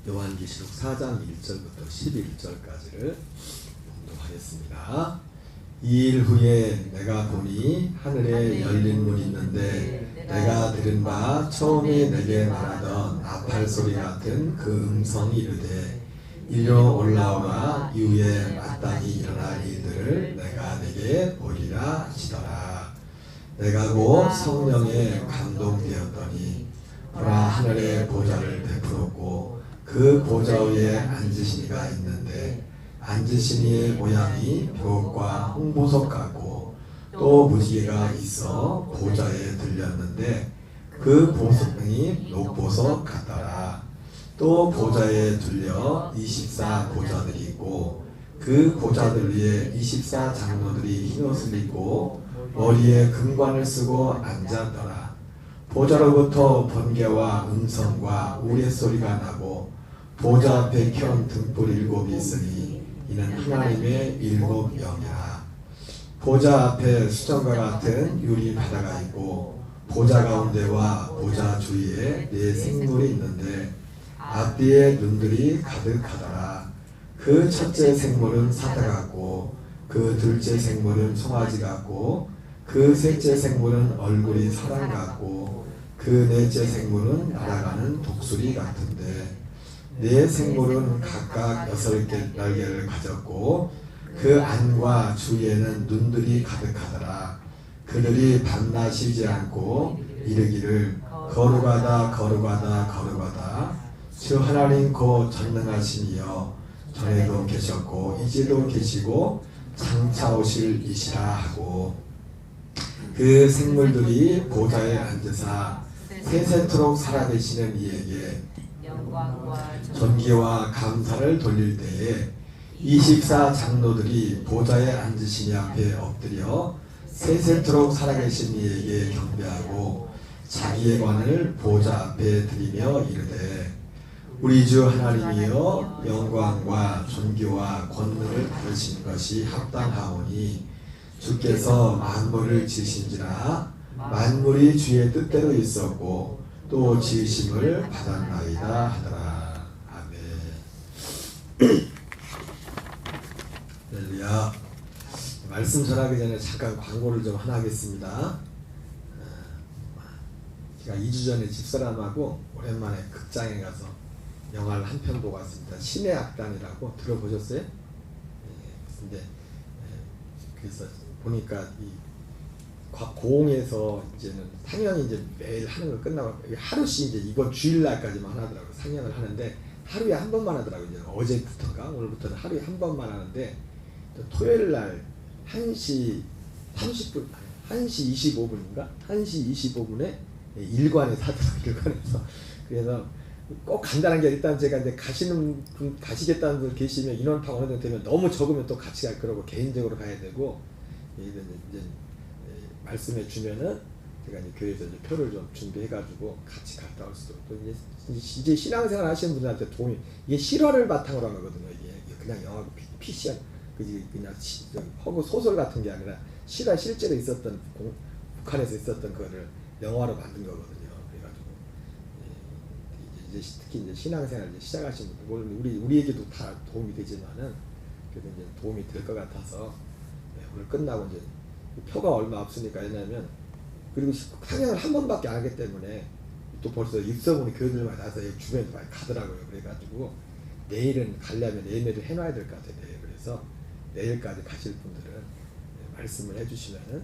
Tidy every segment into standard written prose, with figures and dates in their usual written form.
요한계시록 4장 1절부터 11절까지를 봉독하겠습니다. 2일 후에 내가 보니 하늘에 열린 문이 있는데 내가 들은 바 처음에 내게 말하던 나팔 소리 같은 그 음성이 이르되 이리로 올라오라. 이후에 마땅히 일어날 일들을 내가 내게 보이리라 하시더라. 내가 곧 성령에 감동되었더니 보라, 하늘에 보좌를 베풀었고 그 보좌 위에 앉으신 이가 있는데 앉으신 이의 모양이 벽과 홍보석 같고 또 무지개가 있어 보좌에 들렸는데 그 보석이 녹보석 같더라. 또 보좌에 들려 24 보좌들이 있고 그 보좌들 위에 24 장로들이 흰옷을 입고 머리에 금관을 쓰고 앉았더라. 보좌로부터 번개와 음성과 우레소리가 나고 보좌 앞에 켠 등불 7이 있으니 이는 하나님의 7명이라. 보좌 앞에 수정과 같은 유리 바다가 있고 보좌 가운데와 보좌 주위에 4 생물이 있는데 앞뒤에 눈들이 가득하더라. 그 첫째 생물은 사자 같고 그 둘째 생물은 송아지 같고 그 셋째 생물은 얼굴이 사람 같고 그 넷째 생물은 날아가는 독수리 같은데 4 생물은 각각 6개 날개를 가졌고 그 안과 주위에는 눈들이 가득하더라. 그들이 밤낮 쉬지 않고 이르기를 거룩하다 거룩하다 거룩하다 주 하나님 곧 전능하신 이여 전에도 계셨고 이제도 계시고 장차 오실 이시라 하고 그 생물들이 보좌에 앉으사 세세토록 살아계시는 이에게 존귀와 감사를 돌릴 때에 24 장로들이 보좌에 앉으신 이 앞에 엎드려 세세토록 살아계신 이에게 경배하고 자기의 관을 보좌 앞에 드리며 이르되 우리 주 하나님이여 영광과 존귀와 권능을 받으신 것이 합당하오니 주께서 만물을 지으신지라 만물이 주의 뜻대로 있었고 또 지으심을 받았나이다 하더라. 아멘. 할렐루야. 말씀 전하기 전에 잠깐 광고를 좀 하나 하겠습니다. 제가 2주 전에 집사람하고 오랜만에 극장에 가서 영화를 한 편 보고 왔습니다. 신의 악단이라고 들어보셨어요? 근데 그래서 보니까 이 고흥에서 이제는 상영이 이제 매일 하는 걸 끝나고 하루씩 이제 이번 주일날까지만 하더라고요. 상영을 하는데 하루에 한 번만 하더라고요. 이제 어제부터인가 오늘부터는 하루에 한 번만 하는데 또 토요일날 1시 30분, 1시 25분인가? 1시 25분에 일관에서 하더라고요. 일관에서. 그래서 꼭 간단한 게 일단 제가 이제 가시는 분, 가시겠다는 분 계시면 인원파가 어느 정도 되면 너무 적으면 또 같이 갈 거라고 개인적으로 가야 되고 이제 말씀해 주면은 제가 이제 교회에서 이제 표를 좀 준비해가지고 같이 갔다 올 수도 또 이제 신앙생활 하시는 분들한테 도움이 이게 실화를 바탕으로 한 거거든요. 이게 그냥 영화 피시한 그냥 허구 소설 같은 게 아니라 실제로 있었던 북한에서 있었던 거를 영화로 만든 거거든요. 그래가지고 이제 특히 이제 신앙생활 이제 시작하신 분들 물론 우리에게도 다 도움이 되지만은 그래도 이제 도움이 될 것 같아서 오늘 끝나고 이제 표가 얼마 없으니까 왜냐면 그리고 상영을 한 번밖에 안 하기 때문에 또 벌써 입소문이 교회들마다 나서 주변에서 많이 가더라고요. 그래가지고 내일은 가려면 예매를 해놔야 될 것 같아요. 그래서 내일까지 가실 분들은 말씀을 해주시면은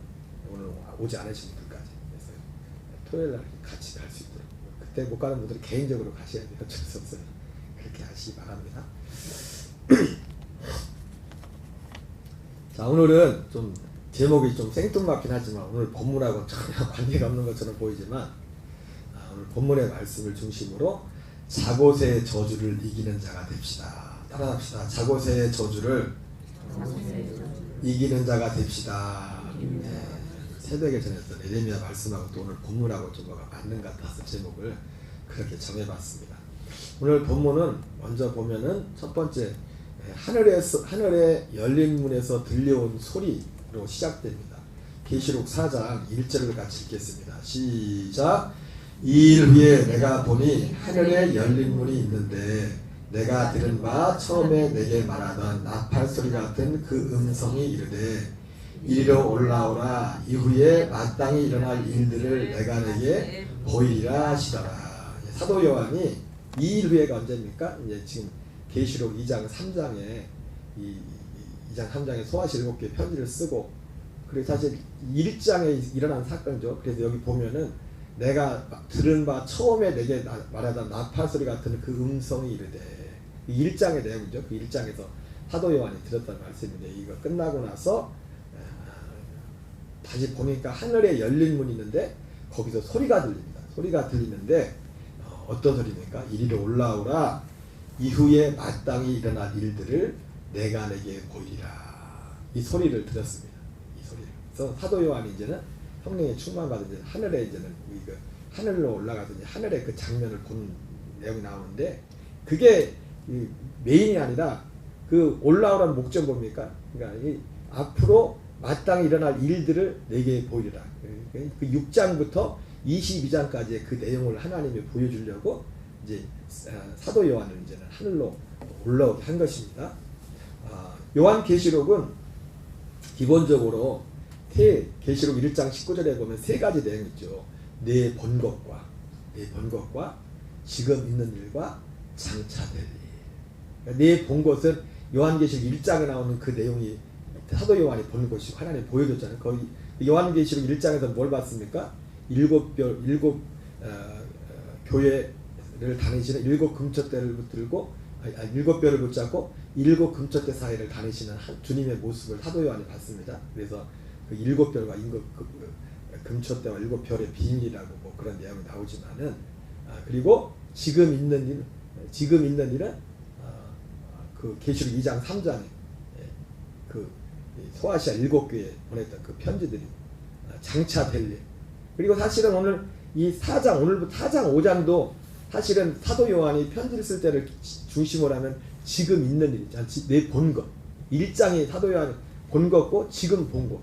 오늘 오지 않으신 분들까지 그래서 토요일날 같이 갈 수 있도록 그때 못 가는 분들은 개인적으로 가셔야 돼요. 어쩔 수 없어요. 그렇게 하시기 바랍니다. 자, 오늘은 좀 제목이 좀 생뚱맞긴 하지만 오늘 본문하고 전혀 관계가 없는 것처럼 보이지만 오늘 본문의 말씀을 중심으로 자고새의 저주를 이기는 자가 됩시다. 따라합시다. 자고새의 저주를 이기는 자가 됩시다. 네. 새벽에 전했던 예레미야 말씀하고 또 오늘 본문하고 좀 맞는 것 같아서 제목을 그렇게 정해봤습니다. 오늘 본문은 먼저 보면은 첫 번째 하늘에 열린 문에서 들려온 소리로 시작됩니다. 계시록 4장 1절을 같이 읽겠습니다. 시작. 2일 후에 내가 보니 하늘에 열린 문이 있는데 내가 들은 바 처음에 내게 말하던 나팔 소리 같은 그 음성이 이르되 이리로 올라오라. 이후에 마땅히 일어날 일들을 내가 내게 보이리라 하시더라. 사도 요한이 이 일 후에가 언제입니까? 이제 지금 계시록 2장 3장에 2장 3장에 소아시 7개의 편지를 쓰고, 그리고 사실 1장에 일어난 사건이죠. 그래서 여기 보면은 내가 들은 바 처음에 내게 말하던 나팔 소리 같은 그 음성이 이르되, 1장의 내용이죠. 그 1장에서 사도 요한이 들었던 말씀인데, 이거 끝나고 나서 다시 보니까 하늘에 열린 문이 있는데 거기서 소리가 들립니다. 소리가 들리는데 어떤 소리입니까? 이리로 올라오라. 이후에 마땅히 일어날 일들을 내가 내게 보이리라. 이 소리를 들었습니다. 이 소리를. 그래서 사도 요한이 이제는 성령의 충만받은 이제 하늘에 이제는 그 하늘로 올라가서 이제 하늘의 그 장면을 본 내용이 나오는데, 그게 메인이 아니라 그 올라오라는 목적 뭡니까? 그러니까 이 앞으로 마땅히 일어날 일들을 내게 보이리라. 그 6장부터 22장까지의 그 내용을 하나님이 보여주려고 이제 사도 요한을 이제는 하늘로 올라오게 한 것입니다. 요한계시록은 기본적으로 계시록 1장 19절에 보면 세 가지 내용이 있죠. 내 본 것과 지금 있는 일과 장차될 일. 내 본 것은 요한계시록 1장에 나오는 그 내용이 사도 요한이 본 것이고 하나님 보여줬잖아요. 거기 요한계시록 1장에서 뭘 봤습니까? 일곱 교회를 다니시는 7 금초대를 붙들고 7뼈를 붙잡고 7 금초대 사이를 다니시는 주님의 모습을 사도 요한이 봤습니다. 그래서 그 7뼈가 금초대와 7별의 비밀이라고 뭐 그런 내용이 나오지만은, 그리고 지금 있는 일은 그 계시록 2장 3장에 그 소아시아 7교회에 보냈던 그 편지들이 장차 될 일. 그리고 사실은 오늘 이 4장, 오늘부터 4장 5장도 사실은 사도 요한이 편지를 쓸 때를 중심으로 하면 지금 있는 일, 내 본 것. 1장이 사도 요한이 본 것고 지금 본 것.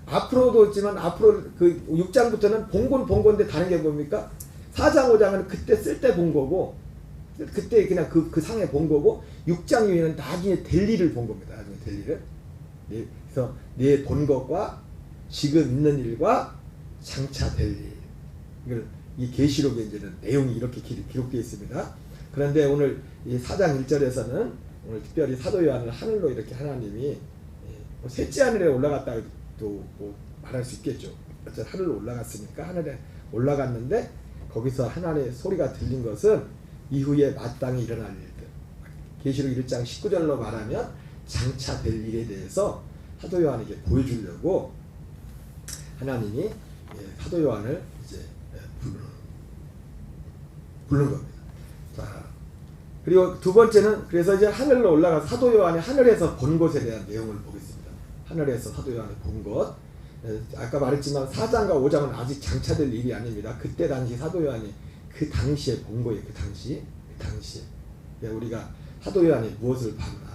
앞으로도 있지만 앞으로 그 6장부터는 본 건데 다른 게 뭡니까? 4장 5장은 그때 쓸 때 본 거고, 그때 그냥 그 상에 본 거고, 6장 이후에는 나중에 될 일을 본 겁니다. 나중에 될 일을. 그래서 내 본 것과 지금 있는 일과 장차 될 일. 이걸 이 계시록에 이제는 내용이 이렇게 기록되어 있습니다. 그런데 오늘 이 4장 1절에서는 오늘 특별히 사도 요한을 하늘로 이렇게 하나님이 셋째 하늘에 올라갔다고 뭐 말할 수 있겠죠. 어쨌든 하늘로 올라갔으니까 하늘에 올라갔는데 거기서 하나님의 소리가 들린 것은 이후에 마땅히 일어날 일들. 계시록 1장 19절로 말하면 장차 될 일에 대해서 사도 요한에게 보여주려고 하나님이 사도 요한을 이제 부른 겁니다. 자, 그리고 두 번째는 그래서 이제 하늘로 올라가서 사도 요한이 하늘에서 본 것에 대한 내용을 보겠습니다. 하늘에서 사도 요한이 본 것. 아까 말했지만 4장과 5장은 아직 장차될 일이 아닙니다. 그때 당시 사도 요한이 그 당시에 본 거예요. 그 당시에. 우리가 사도 요한이 무엇을 봤나.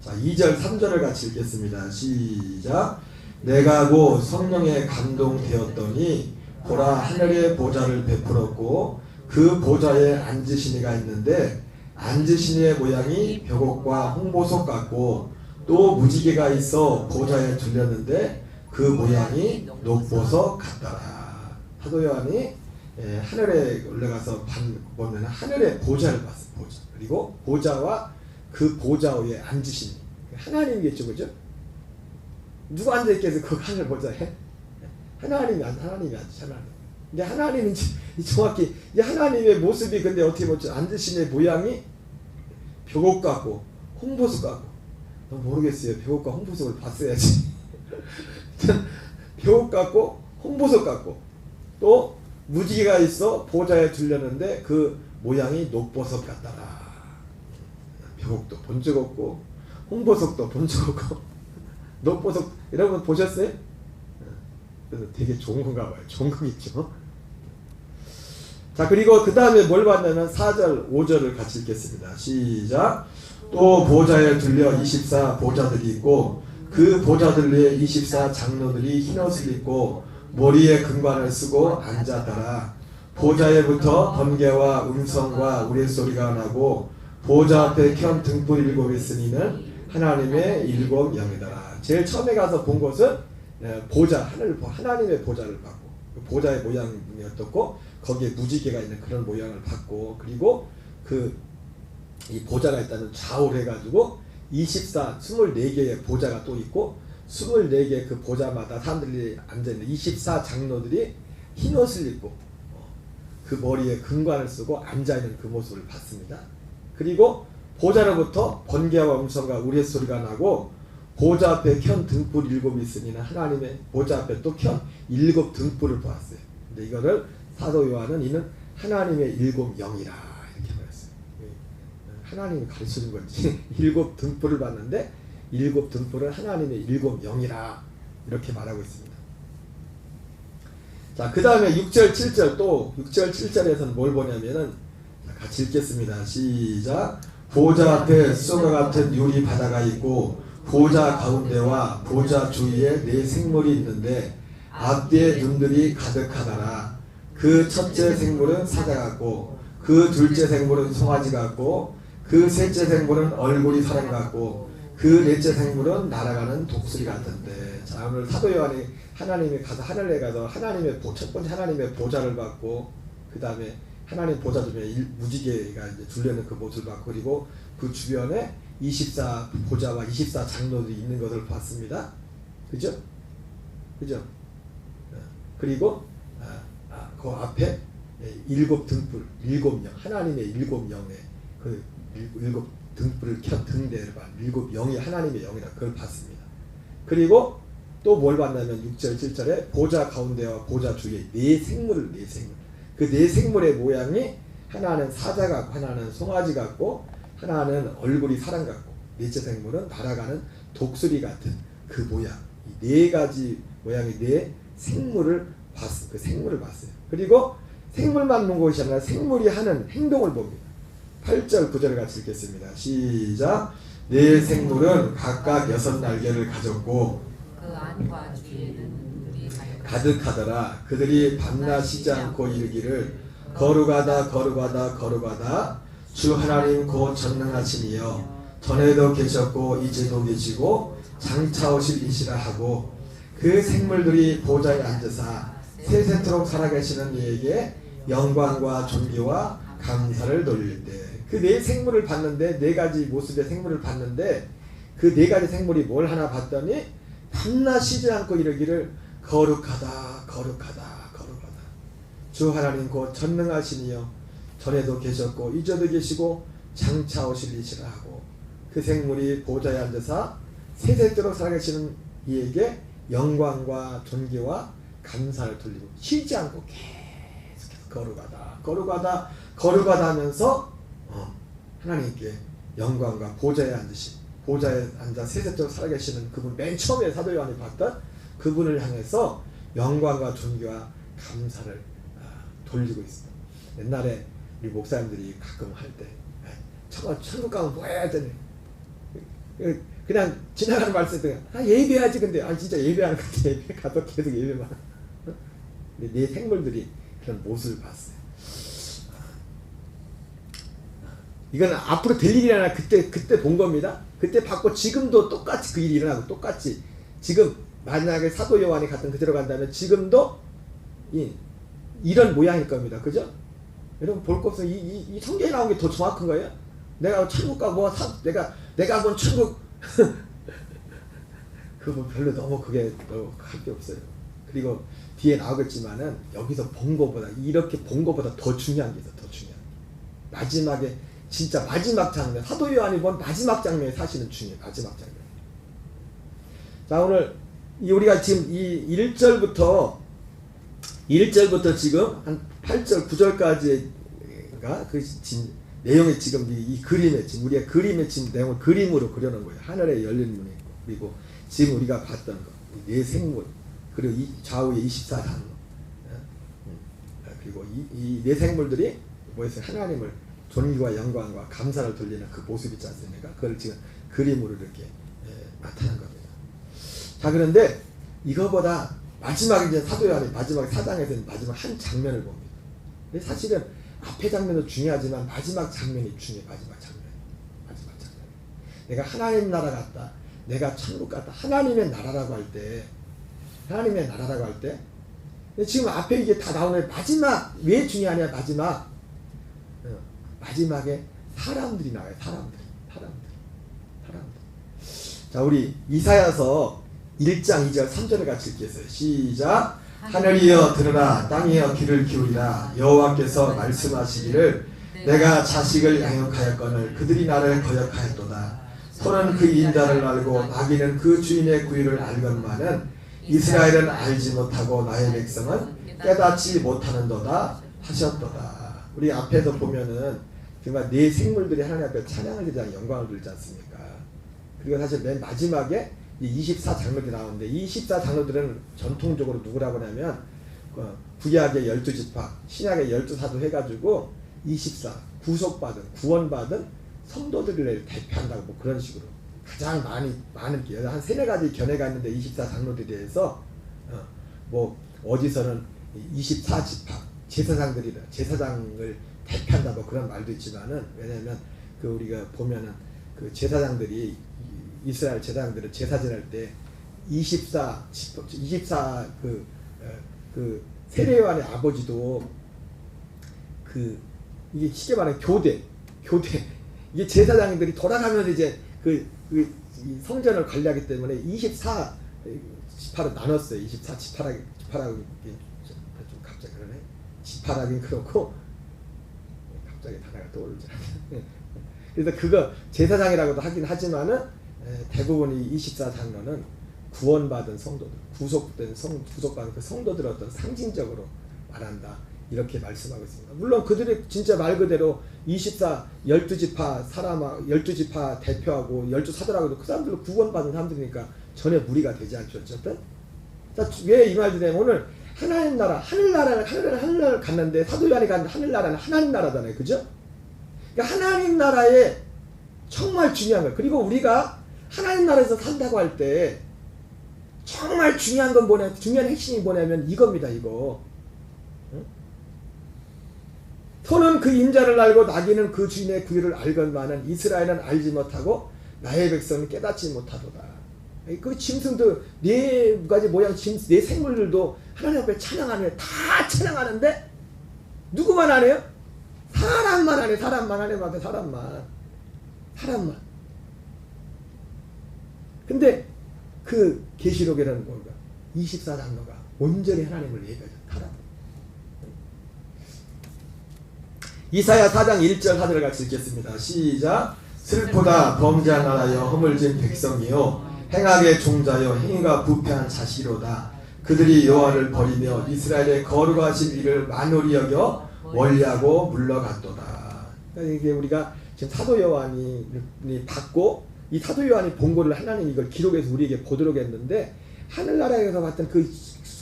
자, 2절 3절을 같이 읽겠습니다. 시작. 내가 곧 성령에 감동되었더니 보라 하늘의 보좌를 베풀었고 그 보좌에 앉으신 이가 있는데 앉으신 이의 모양이 벽옥과 홍보석 같고 또 무지개가 있어 보좌에 둘렸는데 그 모양이 녹보석 같더라. 사도 요한이 하늘에 올라가서 보면 하늘의 보좌를 봤어요. 보좌. 그리고 보좌와 그 보좌 위에 앉으신 하나님이겠죠, 그죠? 누가 앉아있겠어요? 그 하늘 보좌에? 하나님이 앉으시 하나님. 근데 하나님은 정확히 이 하나님의 모습이 근데 어떻게 보죠? 앉으신 모양이 벽옥 같고 홍보석 같고. 모르겠어요. 벽옥과 홍보석을 봤어야지. 벽옥 같고 홍보석 같고 또 무지개가 있어 보좌에 둘렸는데 그 모양이 녹보석 같더라. 벽옥도 본 적 없고 홍보석도 본 적 없고 녹보석 여러분 보셨어요? 그래서 되게 좋은 건가 봐요. 좋은 거겠죠. 자, 그리고 그 다음에 뭘 봤냐면 4절 5절을 같이 읽겠습니다. 시작. 또 보좌에 둘려 24 보좌들이 있고 그 보좌들 위에 24 장로들이 흰옷을 입고 머리에 금관을 쓰고 앉았더라. 보좌에부터 번개와 음성과 우레소리가 나고 보좌 앞에 켠 등불 일곱 있으니는 하나님의 일곱 영이더라. 제일 처음에 가서 본 것은 보좌, 하나님의 보좌를 봤고, 보좌의 모양이 어떻고 거기에 무지개가 있는 그런 모양을 봤고, 그리고 이 보좌가 있다는 좌우를 해가지고 24개의 보좌가 또 있고 24개 그 보좌마다 사람들이 앉아있는 24장로들이 흰 옷을 입고 그 머리에 금관을 쓰고 앉아있는 그 모습을 봤습니다. 그리고 보좌로부터 번개와 음성과 우레소리가 나고 보좌 앞에 켠 등불 일곱이 있으니는 하나님의 보좌 앞에 또 켠 일곱 등불을 보았어요. 근데 이거를 사도 요한은 이는 하나님의 일곱 영이라 이렇게 말했어요. 하나님이 가르치는 건지 일곱 등불을 봤는데 일곱 등불은 하나님의 일곱 영이라 이렇게 말하고 있습니다. 자, 그 다음에 6절 7절 또 6절 7절에서는 뭘 보냐면은 같이 읽겠습니다. 시작. 보좌 앞에 쏘가 같은 유리 바다가 있고 보좌 가운데와 보좌 주위에 네 생물이 있는데 앞뒤에 눈들이 가득하더라. 그 첫째 생물은 사자 같고 그 둘째 생물은 송아지 같고 그 셋째 생물은 얼굴이 사람 같고 그 넷째 생물은 날아가는 독수리 같은데. 자, 오늘 사도 요한이 하나님이 가서 하늘에 가서 하나님의 첫 번째 하나님의 보좌를 받고 그 다음에 하나님 보좌 주변에 무지개가 이제 둘려있는 그 모습을 봤고 그리고 그 주변에 24 보좌와 24장로들이 있는 것을 봤습니다. 그죠? 그죠? 그리고 그 앞에 일곱 등불, 일곱 영, 하나님의 일곱 영의 그 일곱 등불을 켠 등대를 봐. 일곱 영이 하나님의 영이라 그걸 봤습니다. 그리고 또 뭘 봤냐면 6절 7절에 보좌 가운데와 보좌 주위에 네 생물. 그 네 생물의 모양이 하나는 사자 같고 하나는 송아지 같고 하나는 얼굴이 사람 같고 넷째 생물은 날아가는 독수리 같은 그 모양. 이 네 가지 모양의 네 생물을 봤어요. 그 생물을 봤어요. 그리고 생물만 본 것이 아니라 생물이 하는 행동을 봅니다. 8절 9절을 같이 읽겠습니다. 시작. 네 생물은 각각 6날개를 가졌고 그 안과 뒤에는 눈들이 가득하더라. 그들이 밤낮 쉬지 않고 이르기를 거룩하다 거룩하다 거룩하다 주 하나님 곧 전능하시니여 전에도 계셨고 이제도 계시고 장차 오실 이시라 하고 그 생물들이 보좌에 앉으사 세세토록 살아계시는 이에게 영광과 존귀와 감사를 돌릴 때 그 네 생물을 봤는데 네 가지 모습의 생물을 봤는데 그 네 가지 생물이 뭘 하나 봤더니 밤낮 쉬지 않고 이르기를 거룩하다 거룩하다 거룩하다 주 하나님 곧 전능하시니여 전에도 계셨고 이제도 계시고 장차 오실 이시라 하고 그 생물이 보좌에 앉아서 세세토록 살아계시는 이에게 영광과 존귀와 감사를 돌리고 쉬지 않고 계속해서 거룩하다 거룩하다 거룩하다 하면서 하나님께 영광과 보좌에 앉아 세세토록 살아계시는 그분, 맨 처음에 사도 요한이 봤던 그분을 향해서 영광과 존귀와 감사를 돌리고 있습니다. 옛날에 우리 목사님들이 가끔 할 때 천국 가면 뭐 해야 되네 그냥 지나가는 말씀 때문에 예배해야지. 근데 진짜 예배하는 건데 예배 가서 계속 예배만 내 생물들이 그런 모습을 봤어요. 이건 앞으로 될 일이 아니라 그때 본 겁니다. 그때 봤고 지금도 똑같이 그 일이 일어나고 똑같이 지금 만약에 사도 요한이 같은 그대로 간다면 지금도 이런 모양일 겁니다. 그죠? 여러분 볼 거 없어요. 이 성경에 나온 게 더 정확한 거예요. 내가 천국 가고 내가 본 천국 그거 별로 너무 그게 할 게 없어요. 그리고 뒤에 나오겠지만은 여기서 본 거보다 이렇게 본 거보다 더 중요한 게 있어. 더 중요한 게. 마지막에 진짜 마지막 장면, 사도 요한이 본 마지막 장면이 사실은 중요해요. 마지막 장면. 자, 오늘 우리가 지금 이 1절부터 지금 한 8절 9절까지가 그 내용이 지금 이 그림에 지금 우리가 그림에 지금 내용을 그림으로 그려놓은 거예요. 하늘에 열린 문이 있고 그리고 지금 우리가 봤던 거, 네 생물 그리고 이 좌우에 24장로 그리고 이 네 생물들이 뭐였어요? 하나님을 존귀와 영광과 감사를 돌리는 그 모습이 있지 않습니까? 그걸 지금 그림으로 이렇게 나타난 겁니다. 자, 그런데 이거보다 마지막에 이제 사도 요한이 마지막 4장에서는 마지막 한 장면을 봅니다. 사실은 앞에 장면도 중요하지만 마지막 장면이 중요해. 마지막 장면. 내가 하나님 나라 같다. 내가 천국 같다. 하나님의 나라라고 할 때, 근데 지금 앞에 이게 다 나오는 마지막 왜 중요하냐? 마지막에 사람들이 나와요. 사람들. 자, 우리 이사야서 1장 2절 3절을 같이 읽겠어요. 시작. 하늘이여 들으라, 땅이여 귀를 기울이라. 여호와께서 말씀하시기를 내가 자식을 양육하였거늘 그들이 나를 거역하였도다. 소는 그 인자를 알고 나귀는 그 주인의 구유를 알건만은 이스라엘은 알지 못하고 나의 백성은 깨닫지 못하는도다 하셨도다. 우리 앞에서 보면은 정말 네 생물들이 하나님 앞에 찬양을 드리자 영광을 들지 않습니까? 그리고 사실 맨 마지막에 24장로들이 나오는데 이 24장로들은 전통적으로 누구라고 하냐면 구약의 12지파, 신약의 12사도 해가지고 24 구원받은 성도들을 대표한다고 뭐 그런 식으로 가장 많은 게 한 3-4가지 견해가 있는데 24장로들에 대해서 뭐 어디서는 24지파 제사장을 대표한다 뭐 그런 말도 있지만은 왜냐면 그 우리가 보면은 그 제사장들이 이스라엘 제사장들은 제사 지낼 때 24 그 세례요한의 아버지도 그 이게 쉽게 말하면 교대 이게 제사장들이 돌아가면서 이제 이 성전을 관리하기 때문에 24지파로 나눴어요. 24지파라고 좀 갑자기 그러네. 지파라긴 그렇고 갑자기 단어가 떠오르지 않아요. 그래서 그거 제사장이라고도 하긴 하지만은 대부분 이 24장로는 구원받은 성도들, 구속받은 그 대로들 어떤 상징적으로 말한다. 이렇게 말씀하고 있습니다. 물론 그들이 진짜 말 그대로 12지파 대표하고 12사도라고도 그 사람들로 구원받은 사람들이니까 전혀 무리가 되지 않죠. 어쨌든. 자, 왜 이 말들이냐면 오늘 하나님 나라, 하늘나라를 갔는데 사도 요한이 간 하늘나라는 하나님 나라잖아요. 그죠? 그러니까 하나님 나라에 정말 중요한 거예요. 그리고 우리가 하나님 나라에서 산다고 할 때 정말 중요한 건 뭐냐, 중요한 핵심이 뭐냐면 이겁니다. 이거. 소는 그 인자를 알고 나귀는 그 주인의 구유를 알건만은 이스라엘은 알지 못하고 나의 백성은 깨닫지 못하도다. 그 짐승도 4가지 모양 네 생물들도 하나님 앞에 찬양하는데 다 찬양하는데 누구만 안 해요? 사람만 안 해. 하나님 앞에 사람만. 근데 그 계시록에는 뭔가 24장로가 온전히 하나님을 예배하죠. 이사야 4장 1절 4절을 같이 읽겠습니다. 시작. 슬프다 범죄한 나라여 허물진 백성이요 행악의 종자여 행위가 부패한 자식이로다. 그들이 여호와를 버리며 이스라엘의 거룩하신 이를 만홀히 여겨 원리하고 물러갔도다. 그러니까 이게 우리가 지금 사도 요한이 받고 이 사도 요한이 본 거를 하나님 이걸 기록해서 우리에게 보도록 했는데 하늘나라에서 봤던 그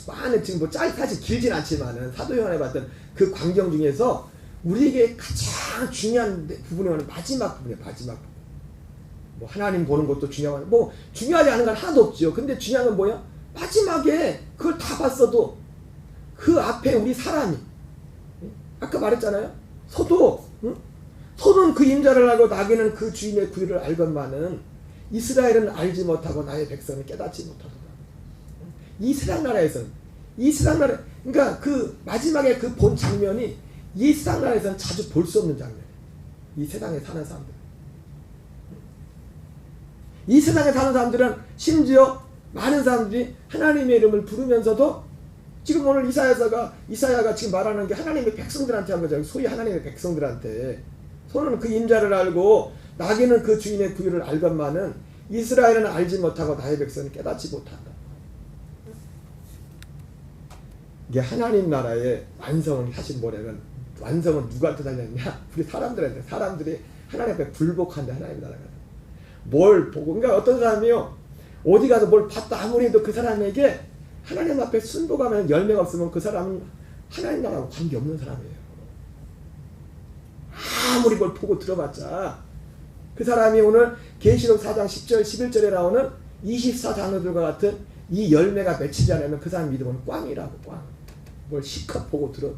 많은 지금 뭐 사실 길진 않지만은 사도 요한에 봤던 그 광경 중에서 우리에게 가장 중요한 부분이 마지막 부분이에요. 마지막 부분. 뭐 하나님 보는 것도 중요한 뭐 중요하지 않은 건 하나도 없죠. 근데 중요한 건 뭐야? 마지막에 그걸 다 봤어도 그 앞에 우리 사람이 아까 말했잖아요. 소는 그 인자를 알고 나귀는 그 주인의 구유를 알건만은 이스라엘은 알지 못하고 나의 백성은 깨닫지 못하더라. 이 세상 나라에서는 그러니까 그 마지막에 그 본 장면이 이 세상 나라에서는 자주 볼 수 없는 장면이에요. 이 세상에 사는 사람들. 이 세상에 사는 사람들은 심지어 많은 사람들이 하나님의 이름을 부르면서도 지금 오늘 이사야가 지금 말하는 게 하나님의 백성들한테 한 거죠. 소위 하나님의 백성들한테. 소는 그 인자를 알고 나귀는 그 주인의 구유를 알건만은 이스라엘은 알지 못하고 나의 백성은 깨닫지 못한다. 이게 하나님 나라의 완성은 사실 뭐냐면 완성은 누구한테 달렸냐? 우리 사람들한테. 사람들이 하나님 앞에 불복한데 하나님 나라가 뭘 보고 그러니까 어떤 사람이요 어디 가서 뭘 봤다 아무리 해도 그 사람에게 하나님 앞에 순복하면 열매가 없으면 그 사람은 하나님 나라하고 관계없는 사람이에요. 아무리 뭘 보고 들어봤자 그 사람이 오늘 계시록 4장 10절 11절에 나오는 24장로들과 같은 이 열매가 맺히지 않으면 그 사람 믿음은 꽝이라고. 꽝. 뭘 실컷 보고 들어도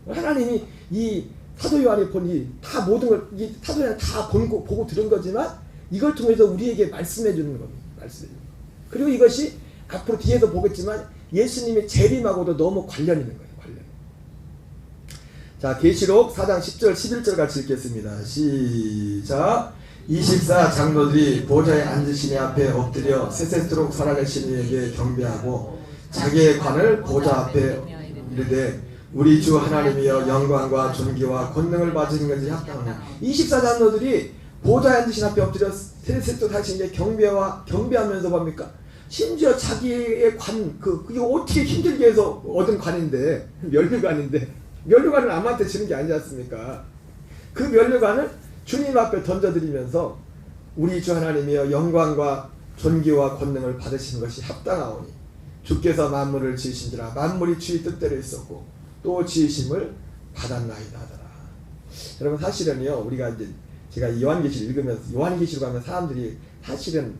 하나님이 이 사도 요한이 본 이 다 모든 걸 이 사도 요한이 다 보고 들은 거지만 이걸 통해서 우리에게 말씀해 주는 겁니다. 말씀해 주는 거. 그리고 이것이 앞으로 뒤에서 보겠지만 예수님의 재림하고도 너무 관련 있는 거예요. 관련. 자, 계시록 4장 10절 11절 같이 읽겠습니다. 시작. 24 장로들이 보좌에 앉으신 이 앞에 엎드려 세세토록 살아계신 이에게 경배하고 자기의 관을 보좌 앞에 이르되 우리 주 하나님이여 영광과 존귀와 권능을 받으시는 것이 합당하니 24 장로들이 보좌에 앉으신 앞에 엎드려 세세토록 하신 이에게 경배하면서 뭡니까? 심지어 자기의 관, 그게 어떻게 힘들게 해서 얻은 관인데, 면류관은 아무한테 주는 게 아니지 않습니까? 그 면류관을 주님 앞에 던져드리면서 우리 주 하나님이여 영광과 존귀와 권능을 받으시는 것이 합당하오니 주께서 만물을 지으신지라 만물이 주의 뜻대로 있었고 또 지으심을 받았나이다 하더라. 여러분 사실은요, 우리가 이제 제가 요한계시를 읽으면서 요한계시로 가면 사람들이 사실은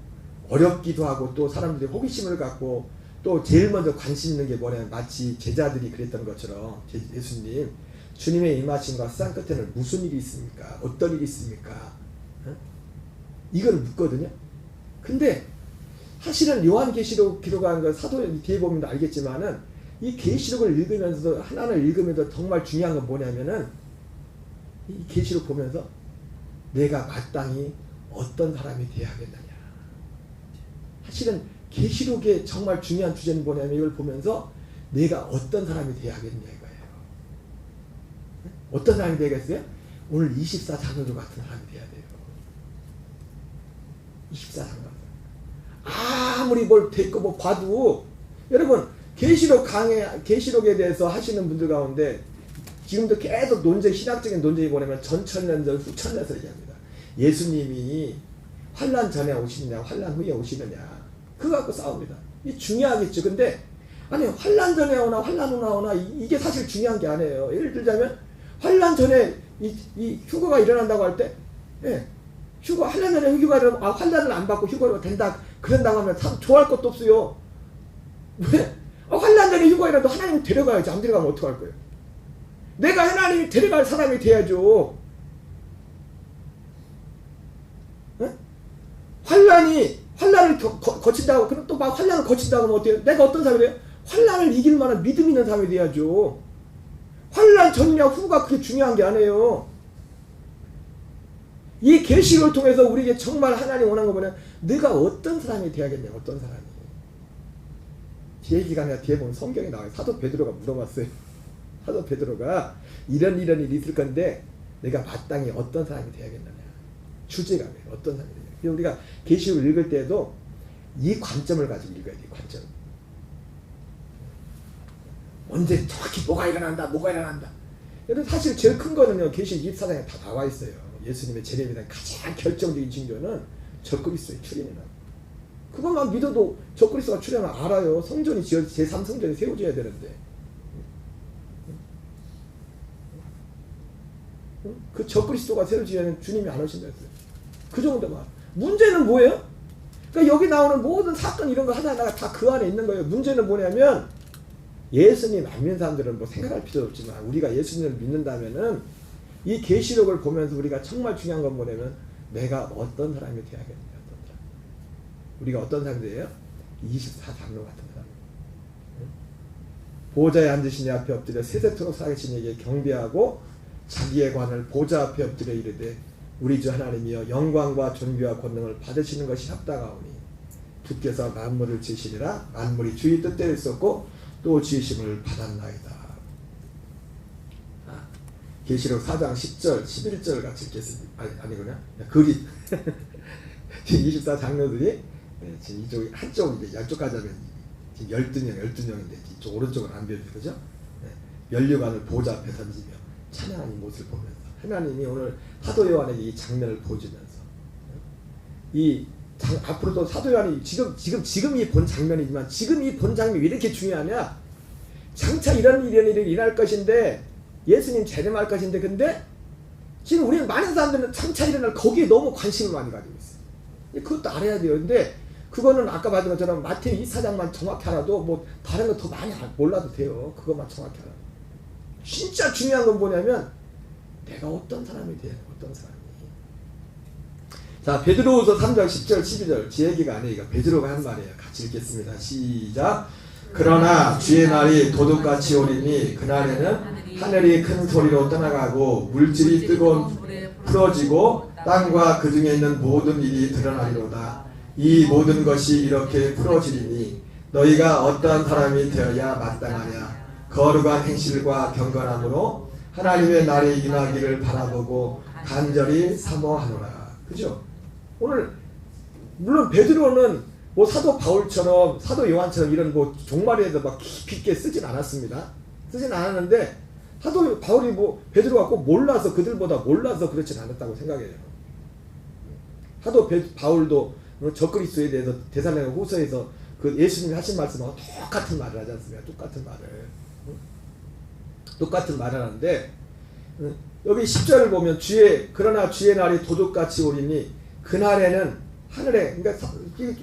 어렵기도 하고 또 사람들이 호기심을 갖고 또 제일 먼저 관심 있는 게 뭐냐면 마치 제자들이 그랬던 것처럼 예수님 주님의 임하심과 세상 끝에는 무슨 일이 있습니까? 어떤 일이 있습니까? 이걸 묻거든요. 근데 사실은 요한계시록 기록한 거 사도 뒤에 보면 알겠지만은 이 계시록을 읽으면서도 하나를 읽으면서 정말 중요한 건 뭐냐면은 이 계시록 보면서 내가 마땅히 어떤 사람이 되어야겠느냐. 사실은 계시록의 정말 중요한 주제는 뭐냐면 이걸 보면서 내가 어떤 사람이 되어야겠냐 이거예요. 어떤 사람이 되겠어요? 오늘 24 장로들 같은 사람이 돼야 돼요. 24 장로. 아무리 뭘 됐고 뭐 봐도 여러분 계시록에 대해서 하시는 분들 가운데 지금도 계속 신학적인 논쟁이 뭐냐면 전천년전 후천년설 얘기합니다. 예수님이 환난 전에 오시느냐 환난 후에 오시느냐 그거 갖고 싸웁니다. 이게 중요하겠죠. 근데 아니 환난 전에 오나 환난 후에 오나 이게 사실 중요한 게 아니에요. 예를 들자면 환난 전에 이 휴거가 일어난다고 할 때 환난 전에 휴거가 일어나면 환난을 안 받고 휴거가 된다 그런다고 하면 참 좋아할 것도 없어요. 왜? 환난 전에 휴거가 일어나도 하나님이 데려가야지. 안 데려가면 어떡할 거예요? 내가 하나님이 데려갈 사람이 돼야죠. 환난을 거친다고 그럼 또 막 환난을 거친다고 하면 어때요? 내가 어떤 사람이 돼요? 환난을 이길 만한 믿음 있는 사람이 돼야죠. 환난 전이냐 후가 그게 중요한 게 아니에요. 이 계시를 통해서 우리에게 정말 하나님 원하는 거 뭐냐? 네가 어떤 사람이 돼야겠냐? 어떤 사람이? 뒤에 기간에 뒤에 보면 성경에 나와요. 사도 베드로가 물어봤어요. 사도 베드로가 이런 일이 있을 건데 내가 마땅히 어떤 사람이 돼야겠느냐? 주제가 뭐예요? 어떤 사람이 돼야? 그래서 우리가 계시를 읽을 때도 이 관점을 가지고 읽어야 돼요. 관점. 언제 정확히 뭐가 일어난다. 여러분 사실 제일 큰 거는요. 계시 24장에 다 나와 있어요. 예수님의 재림에 대한 가장 결정적인 징조는 적그리스도의 출현이나 그것만 믿어도 적그리스도가 출현을 알아요. 성전이 제3성전이 세워져야 되는데 그 적그리스도가 세워지면 주님이 안 오신다 했어요. 그 정도만. 문제는 뭐예요? 그러니까 여기 나오는 모든 사건 이런 거 하나하나가 다 그 안에 있는 거예요. 문제는 뭐냐면 예수님 안 믿는 사람들은 뭐 생각할 필요 없지만 우리가 예수님을 믿는다면은 이 계시록을 보면서 우리가 정말 중요한 건 뭐냐면 내가 어떤 사람이 되어야겠냐. 어떤 사람. 우리가 어떤 사람이 돼요? 24 장로 같은 사람. 보좌에 앉으신 이 앞에 엎드려 세세토록 살아계신 이에게 경배하고 자기의 관을 보좌 앞에 엎드려 이르되 우리 주 하나님이여 영광과 존귀와 권능을 받으시는 것이 합당하오니 주께서 만물을 지으시니라 만물이 주의 뜻대로 있었고 또 지으심을 받았나이다. 계시록 4장 10절 11절 같이 읽겠습니다. 아니구나. 그리 24 장로들이 지금 이쪽 한쪽 이제 양쪽까지 하면 지금 12명인데 이쪽 오른쪽은 안 비워져 그죠? 면류관을 보좌 앞에 던지며 찬양하는 이 모습을 보면서 하나님이 오늘 사도 요한에게 이 장면을 보여주면서 앞으로도 사도 요한이 지금 이 본 장면이지만 지금 이 본 장면이 왜 이렇게 중요하냐? 장차 이런 일이 일어날 것인데 예수님 재림할 것인데 근데 지금 우리는 많은 사람들은 장차 일어날 거기에 너무 관심을 많이 가지고 있어요. 그것도 알아야 돼요. 근데 그거는 아까 말한 것처럼 마태복음 24장만 정확히 알아도 뭐 다른 거 더 많이 몰라도 돼요. 그것만 정확히 알아도. 진짜 중요한 건 뭐냐면 내가 어떤 사람이 돼. 어떤 사람이. 자, 베드로후서 3장 10절 12절 제 얘기가 아니에요. 베드로가 한 말이에요. 같이 읽겠습니다. 시작. 그러나 주의 날이 도둑같이 오리니 그날에는 하늘이 큰 소리로 떠나가고 물질이 뜨거운 풀어지고 땅과 그 중에 있는 모든 일이 드러나리로다. 이 모든 것이 이렇게 풀어지리니 너희가 어떠한 사람이 되어야 마땅하냐. 거룩한 행실과 경건함으로 하나님의 날이 임하기를 바라보고 간절히 사모하노라. 그죠? 오늘 물론 베드로는 뭐 사도 바울처럼 사도 요한처럼 이런 뭐 종말에도 막 깊이 있게 쓰진 않았습니다. 쓰진 않았는데 사도 바울이 뭐 베드로가 꼭 몰라서 그들보다 몰라서 그렇진 않았다고 생각해요. 사도 바울도 적그리스도에 대해서 데살로니가 후서에서 그 예수님이 하신 말씀하고 똑같은 말을 하지 않습니까? 똑같은 말을 하는데 여기 10절을 보면 그러나 주의 날이 도둑같이 오리니 그날에는 하늘에 그러니까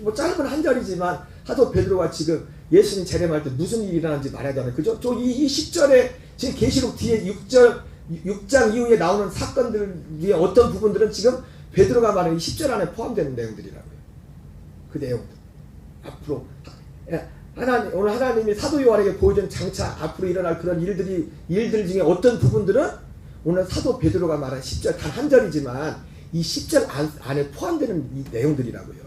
뭐 짧은 한 절이지만 사도 베드로가 지금 예수님 재림할 때 무슨 일이 일어나는지 말하잖아요. 그죠? 이 10절에 지금 계시록 뒤에 6장 이후에 나오는 사건들 위에 어떤 부분들은 지금 베드로가 말하는 이 10절 안에 포함되는 내용들이라고요. 그 내용들. 앞으로 오늘 하나님이 사도 요한에게 보여준 장차 앞으로 일어날 그런 일들 중에 어떤 부분들은 오늘 사도 베드로가 말한 10절 단 한 절이지만 이 10절 안에 포함되는 이 내용들이라고요.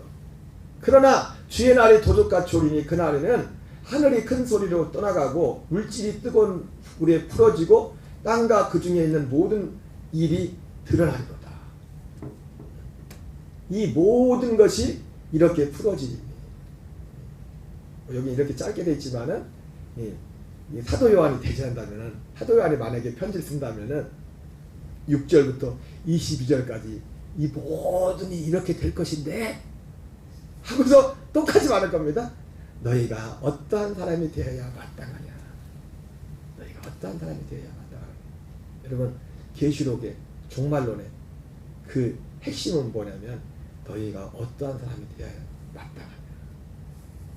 그러나 주의 날이 도둑같이 오리니 그날에는 하늘이 큰 소리로 떠나가고 물질이 뜨거운 불에 풀어지고 땅과 그 중에 있는 모든 일이 드러나리로다. 이 모든 것이 이렇게 풀어지니 여기 이렇게 짧게 되어 있지만은 사도 요한이 대신한다면은 사도 요한이 만약에 편지를 쓴다면은 6절부터 22절까지 이 모든 일이 이렇게 될 것인데 하고서 똑같이 말할 겁니다. 너희가 어떠한 사람이 되어야 마땅하냐. 너희가 어떠한 사람이 되어야 마땅하냐. 여러분 계시록의 종말론의 그 핵심은 뭐냐면 너희가 어떠한 사람이 되어야 마땅하냐.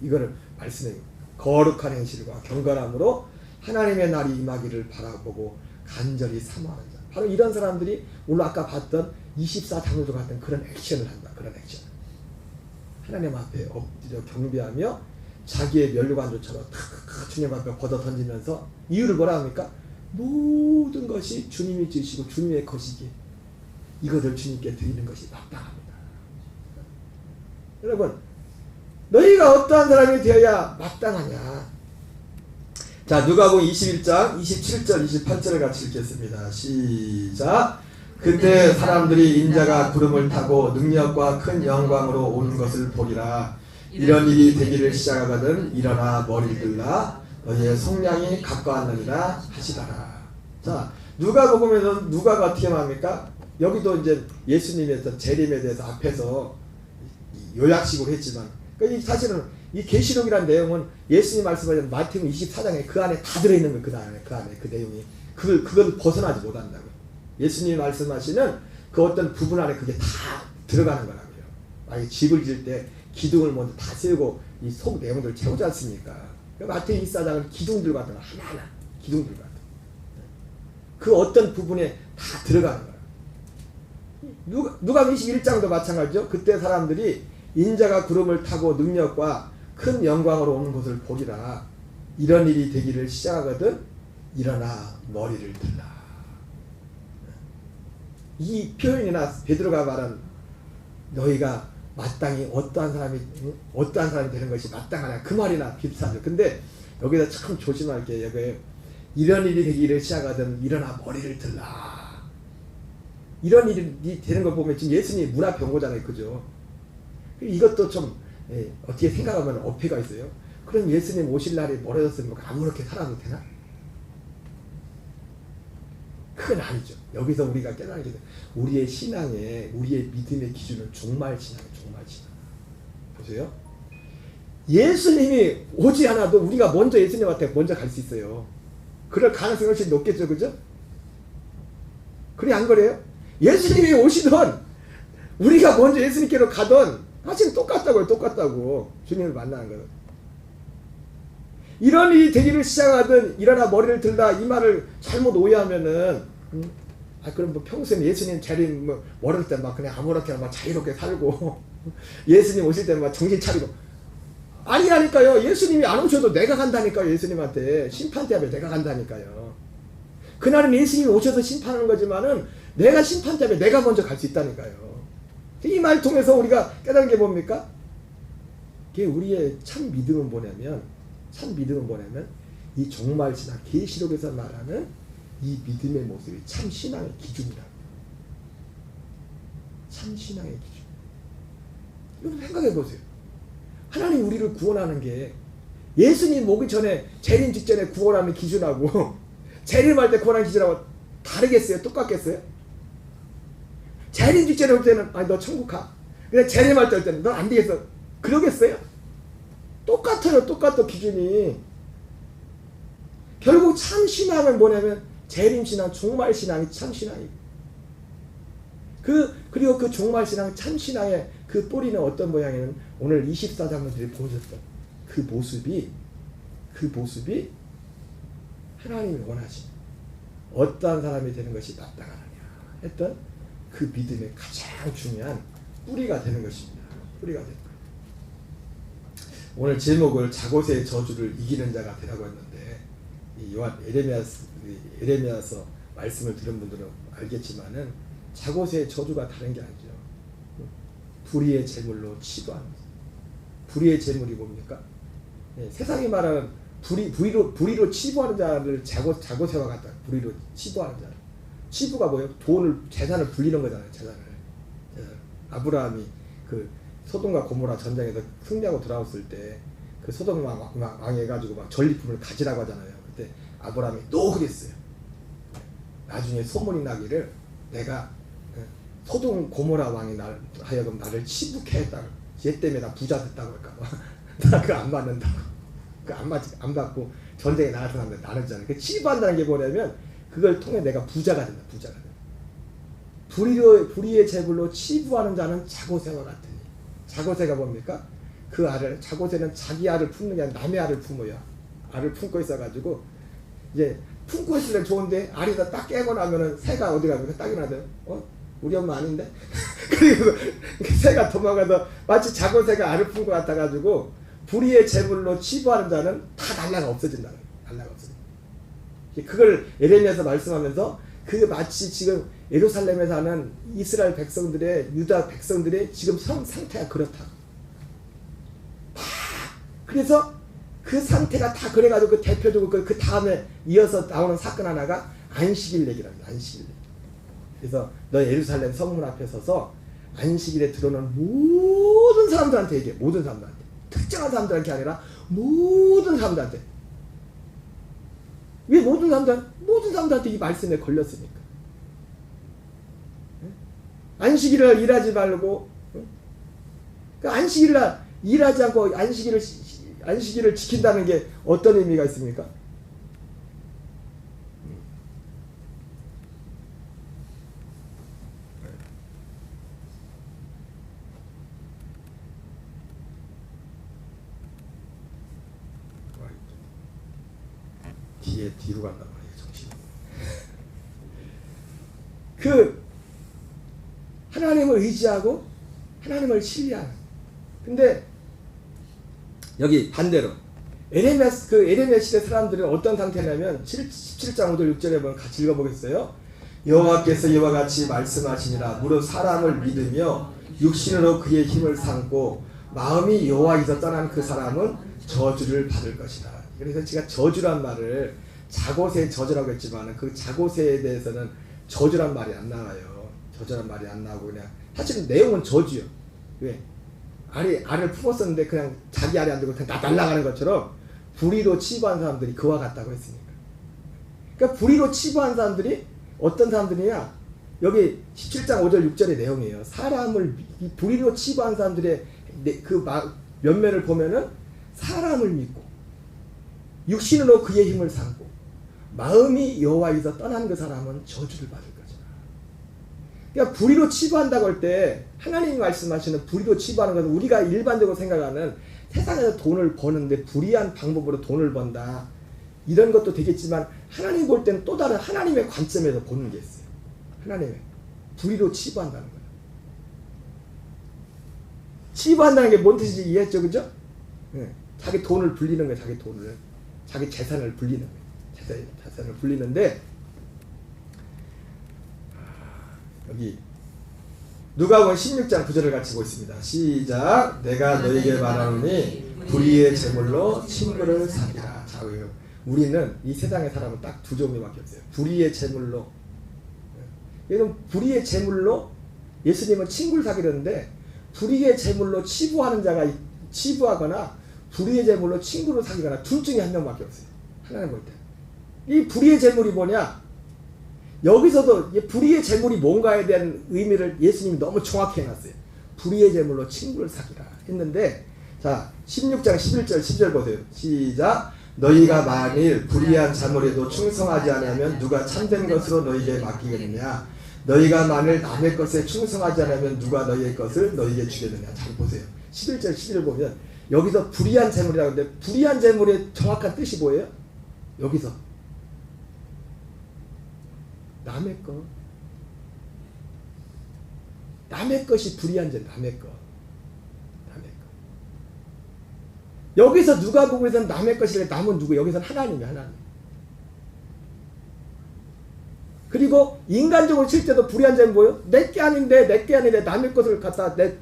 이거를 말씀해 거룩한 행실과 경건함으로 하나님의 날이 임하기를 바라보고 간절히 사모하는 자. 바로 이런 사람들이 오늘 아까 봤던 24장로도 같은 그런 액션을 한다. 그런 액션. 하나님 앞에 엎드려 경배하며 자기의 면류관조처럼 주님 앞에 걷어 던지면서 이유를 뭐라 합니까? 모든 것이 주님이 주시고 주님의 것이기에 이것을 주님께 드리는 것이 마땅합니다. 여러분 너희가 어떠한 사람이 되어야 마땅하냐. 자, 누가복음 21장 27절 28절을 같이 읽겠습니다. 시작. 그때 사람들이 인자가 구름을 타고 능력과 큰 영광으로 오는 것을 보리라. 이런 일이 되기를 시작하거든 일어나 머리를 들라 너희의 속량이 가까웠느니라 하시더라. 자, 누가복음에서는 누가가 어떻게 말합니까? 여기도 이제 예수님의 재림에 대해서 앞에서 요약식으로 했지만 그러니까 사실은 이 계시록이라는 내용은 예수님 말씀하신 마태복음 24장에 그 안에 다 들어있는 거예요. 그 안에 그 내용이 그걸 벗어나지 못한다고요. 예수님이 말씀하시는 그 어떤 부분 안에 그게 다 들어가는 거라고요. 만약에 집을 지을 때 기둥을 먼저 다 세우고 이 속 내용들을 채우지 않습니까? 마태복음 24장은 기둥들 같은 거 하나하나 기둥들 같은 그 어떤 부분에 다 들어가는 거예요. 누가 21장도 마찬가지죠. 그때 사람들이 인자가 구름을 타고 능력과 큰 영광으로 오는 것을 보리라. 이런 일이 되기를 시작하거든 일어나 머리를 들라. 이 표현이나 베드로가 말한 너희가 마땅히 어떠한 사람이 되는 것이 마땅하냐 그 말이나 비슷하죠. 근데 여기서 참 조심할 게 여기 이런 일이 되기를 시작하든 일어나 머리를 들라. 이런 일이 되는 걸 보면 지금 예수님이 문 앞에 온 거잖아요. 그죠? 이것도 좀 어떻게 생각하면 어폐가 있어요. 그럼 예수님 오실 날이 멀어졌으면 아무렇게 살아도 되나? 그건 아니죠. 여기서 우리가 깨달은 게 우리의 신앙의 우리의 믿음의 기준은 종말 신앙이에요. 종말 신앙. 보세요. 예수님이 오지 않아도 우리가 먼저 예수님한테 먼저 갈 수 있어요. 그럴 가능성이 훨씬 높겠죠. 그죠? 그래 안 그래요? 예수님이 오시던 우리가 먼저 예수님께로 가던 사실 똑같다고요. 똑같다고. 주님을 만나는 거는. 이런 일이 되기를 시작하든 일어나 머리를 들다 이 말을 잘못 오해하면은 그럼 뭐 평소에 예수님 재림 뭐 어릴 때 막 그냥 아무렇게나 막 자유롭게 살고 예수님 오실 때 막 정신 차리고 아니라니까요. 예수님이 안 오셔도 내가 간다니까요. 예수님한테 심판대 앞에 내가 간다니까요. 그날은 예수님이 오셔서 심판하는 거지만은 내가 심판대 앞에 내가 먼저 갈 수 있다니까요. 이 말 통해서 우리가 깨달은 게 뭡니까? 그게 우리의 참 믿음은 뭐냐면 이 종말신앙 계시록에서 말하는 이 믿음의 모습이 참 신앙의 기준이다. 참 신앙의 기준. 여러분 생각해 보세요. 하나님 우리를 구원하는 게 예수님 오기 전에 재림 직전에 구원하는 기준하고 재림할 때 구원하는 기준하고 다르겠어요? 똑같겠어요? 재림 직전에 올 때는 너 천국 가. 근데 재림할 때 올 때는 넌 안 되겠어. 그러겠어요? 똑같아요. 똑같아 기준이. 결국 참 신앙은 뭐냐면 재림신앙, 종말신앙이 참 신앙이고 그리고 그 종말신앙, 참신앙의 그 뿌리는 어떤 모양이냐면 오늘 24장들이 보셨던 그 모습이 하나님이 원하신 어떠한 사람이 되는 것이 마땅하느냐 했던 그 믿음의 가장 중요한 뿌리가 되는 것입니다. 뿌리가 되는 거예요. 오늘 제목을 자고새의 저주를 이기는 자가 되라고 했는데 이 요한 에레미야서 말씀을 들은 분들은 알겠지만은 자고새의 저주가 다른 게 아니죠. 불의의 제물로 치부하는 것. 불의의 제물이 뭡니까? 세상이 말하는 불의로 치부하는 자를 자고새와 같다. 불의로 치부하는 자. 치부가 뭐예요? 재산을 불리는 거잖아요. 재산을. 아브라함이 그 소돔과 고모라 전쟁에서 승리하고 돌아왔을 때 그 소돔 왕 해가지고 막 전리품을 가지라고 하잖아요. 그때 아브라함이 또 그랬어요. 나중에 소문이 나기를 내가 소돔 고모라 왕이 하여금 나를 치부케 했다고. 얘 때문에 나 부자 됐다고 할까봐. 나 그거 안 받는다고. 안 받고 전쟁에 나가서 사람들 나누잖아요. 그 치부한다는 게 뭐냐면 그걸 통해 내가 부자가 된다. 부자가 된다. 불의의 제물로 치부하는 자는 자고새와 같으니. 자고새가 뭡니까? 그 알을, 자고새는 자기 알을 품는 게 아니라 남의 알을 품어요. 알을 품고 있어가지고 이제 품고 있을 때 좋은데 알이 다 딱 깨고 나면은 새가 어디 가면 딱이 나대요. 우리 엄마 아닌데? 그리고 새가 도망가서 마치 자고새가 알을 품고 같아가지고 불의의 제물로 치부하는 자는 다 날라가 없어진다는 거예요. 날라가 없어진다. 그걸 에레미야에서 말씀하면서 그 마치 지금 예루살렘에 사는 이스라엘 백성들의 유다 백성들의 지금 상태가 그렇다. 그래서 그 상태가 다 그래가지고 그 대표적으로 그 다음에 이어서 나오는 사건 하나가 안식일 얘기랍니다. 안식일 얘기. 그래서 너 예루살렘 성문 앞에 서서 안식일에 들어오는 모든 사람들한테 얘기해. 모든 사람들한테. 특정한 사람들한테 아니라 모든 사람들한테. 왜 모든 사람들한테 이 말씀에 걸렸으니까. 안식일을 일하지 말고 안식일날 일하지 않고 안식일을 지킨다는 게 어떤 의미가 있습니까? 뒤로 간단 말이에요. 정신이. 하나님을 의지하고 하나님을 신뢰하는. 근데 여기 반대로 에레미야 시대 사람들은 어떤 상태냐면 17장 5절 6절에 보면 같이 읽어보겠어요. 여호와께서 이와 같이 말씀하시니라. 무릇 사람을 믿으며 육신으로 그의 힘을 삼고 마음이 여호와에서 떠난 그 사람은 저주를 받을 것이다. 그래서 제가 저주란 말을 자고새 저주라고 했지만 그 자고새에 대해서는 저주란 말이 안 나와요. 저주란 말이 안 나오고 그냥 사실은 내용은 저주요. 왜? 알을 품었었는데 그냥 자기 알이 안 되고 그냥 날아가는 것처럼 불의로 치부한 사람들이 그와 같다고 했으니까. 그러니까 불의로 치부한 사람들이 어떤 사람들이냐? 여기 17장 5절 6절의 내용이에요. 사람을 불의로 치부한 사람들의 그 면면을 보면은 사람을 믿고 육신으로 그의 힘을 삼고 마음이 여호와에서 떠난 그 사람은 저주를 받을 것이다. 그러니까 불의로 치부한다고 할 때 하나님이 말씀하시는 불의로 치부하는 것은 우리가 일반적으로 생각하는 세상에서 돈을 버는데 불이한 방법으로 돈을 번다. 이런 것도 되겠지만 하나님 볼 때는 또 다른 하나님의 관점에서 보는 게 있어요. 하나님의 불의로 치부한다는 거예요. 치부한다는 게 뭔 뜻인지 이해했죠, 그죠? 네. 자기 돈을 불리는 거예요. 자기 돈을, 자기 재산을 불리는 거예요. 재산을 불리는데 여기 누가복음 16장 9절을 같이 보겠습니다. 시작. 내가 너에게 말하노니 불의의 제물로 친구를 사귀라. 자, 우리는 이 세상의 사람은 딱 두 종류밖에 없어요. 불의의 제물로. 여러분, 불의의 제물로 예수님은 친구를 사귀려는데 불의의 제물로 치부하는 자가 치부하거나 불의의 제물로 친구를 사귀거나 둘 중에 한 명밖에 없어요. 하나님 볼 때. 이 불의의 제물이 뭐냐? 여기서도 불의의 제물이 뭔가에 대한 의미를 예수님이 너무 정확히 해놨어요. 불의의 제물로 친구를 사귀라 했는데, 자 16장 11절 10절 보세요. 시작. 너희가 만일 불의한 자물에도 충성하지 않으면 누가 참된 것으로 너희에게 맡기겠느냐? 너희가 만일 남의 것에 충성하지 않으면 누가 너희의 것을 너희에게 주겠느냐? 잘 보세요. 11절 11절 보면 여기서 불의한 제물이라고 하는데 불의한 제물의 정확한 뜻이 뭐예요? 여기서 남의 것이 불의한 제 남의 것. 여기서 누가복음에서는 남의 것이래. 남은 누구? 여기서는 하나님이 하나님. 그리고 인간적으로 칠 때도 불의한 점이 뭐예요? 내게 아닌데 남의 것을 갖다 내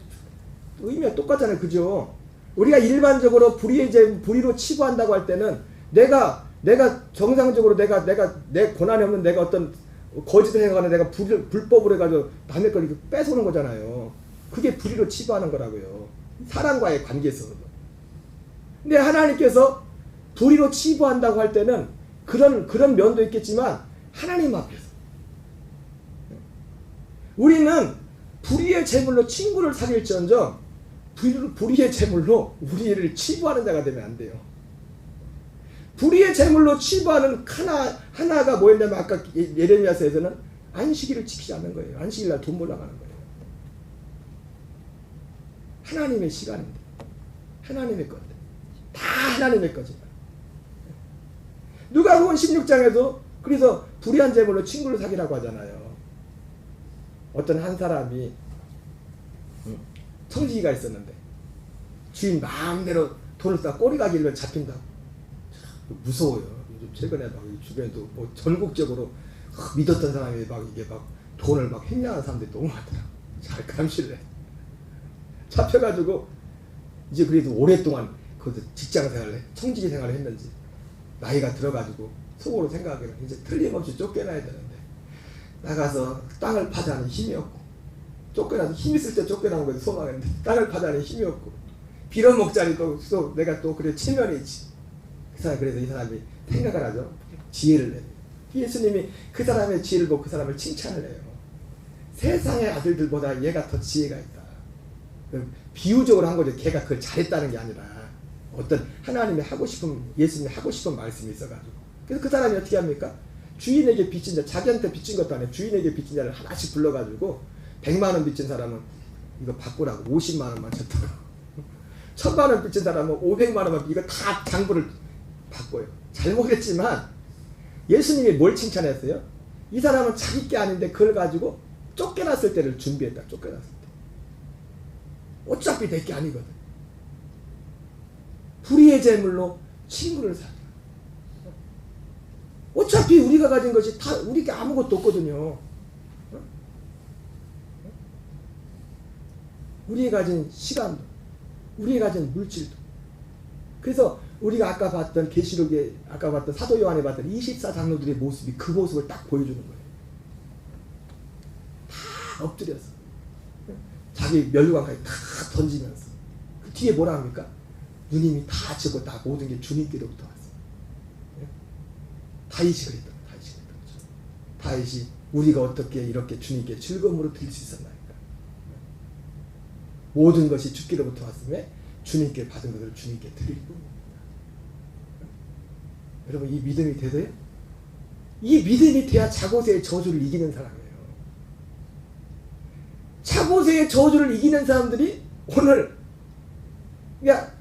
의미가 똑같잖아요, 그죠? 우리가 일반적으로 불의로 치부한다고 할 때는 내가 정상적으로 내가 내 권한이 없는 내가 어떤 거짓을 해가는 내가 불법으로 해가지고 남의 걸 이렇게 뺏어오는 거잖아요. 그게 불의로 치부하는 거라고요. 사람과의 관계에서. 근데 하나님께서 불의로 치부한다고 할 때는 그런 면도 있겠지만 하나님 앞에서 우리는 불의의 제물로 친구를 사귈지언정 불의의 제물로 우리를 치부하는 자가 되면 안 돼요. 불의의 제물로 치부하는 하나가 뭐였냐면 아까 예레미야서에서는 안식일을 지키지 않는 거예요. 안식일 날 돈 몰라가는 거예요. 하나님의 시간인데, 하나님의 건데, 다 하나님의 거지만. 누가복음 16장에도 그래서 불의한 제물로 친구를 사귀라고 하잖아요. 어떤 한 사람이 청지기가 있었는데 주인 마음대로 돈을 쓰다 꼬리가 길면 잡힌다고. 무서워요. 요즘 최근에 막 주변에도 뭐 전국적으로 믿었던 사람이 막 이게 막 돈을 막 횡령하는 사람들이 너무 많더라고. 잘 감시를 해. 잡혀가지고 이제 그래도 오랫동안 그 직장 생활을 해. 청지기 생활을 했는지 나이가 들어가지고 속으로 생각하기는 이제 틀림없이 쫓겨나야 되는데 나가서 땅을 파자는 힘이 없고 쫓겨나서 힘 있을 때 쫓겨나는 거지 소망했는데 땅을 파자는 힘이 없고 빌어먹자니 또 내가 또 그래 체면이 있지. 그래서 이 사람이 생각을 하죠. 지혜를 내요. 예수님이 그 사람의 지혜를 보고 그 사람을 칭찬을 해요. 세상의 아들들보다 얘가 더 지혜가 있다. 비유적으로 한 거죠. 걔가 그걸 잘했다는 게 아니라 어떤 하나님이 하고 싶은, 예수님이 하고 싶은 말씀이 있어가지고. 그래서 그 사람이 어떻게 합니까? 주인에게 빚진 자, 자기한테 빚진 것도 아니에요. 주인에게 빚진 자를 하나씩 불러가지고 100만 원 빚진 사람은 이거 바꾸라고 50만 원만 줬다고. 1000만 원 빚진 사람은 500만 원만 이거 다 장부를 바꿔요. 잘못했지만 예수님이 뭘 칭찬했어요? 이 사람은 자기 게 아닌데 그걸 가지고 쫓겨났을 때를 준비했다. 쫓겨났을 때. 어차피 내 게 아니거든. 불의의 제물로 친구를 사귀라. 어차피 우리가 가진 것이 다 우리게 아무것도 없거든요. 우리가 가진 시간도, 우리가 가진 물질도. 그래서 우리가 아까 봤던 계시록에 아까 봤던 사도 요한에 봤던 24장로들의 모습이 그 모습을 딱 보여주는 거예요. 다 엎드려서 자기 멸류관까지 다 던지면서 그 뒤에 뭐라 합니까? 누님이 다 지고 다 모든 게 주님께로부터 왔어요. 다윗이 그랬던 거죠. 다윗이 우리가 어떻게 이렇게 주님께 즐거움으로 드릴 수 있었나이까. 모든 것이 주께로부터 왔음에 주님께 받은 것을 주님께 드리고. 여러분 이 믿음이 되세요? 이 믿음이 돼야 자고세의 저주를 이기는 사람이에요. 자고세의 저주를 이기는 사람들이 오늘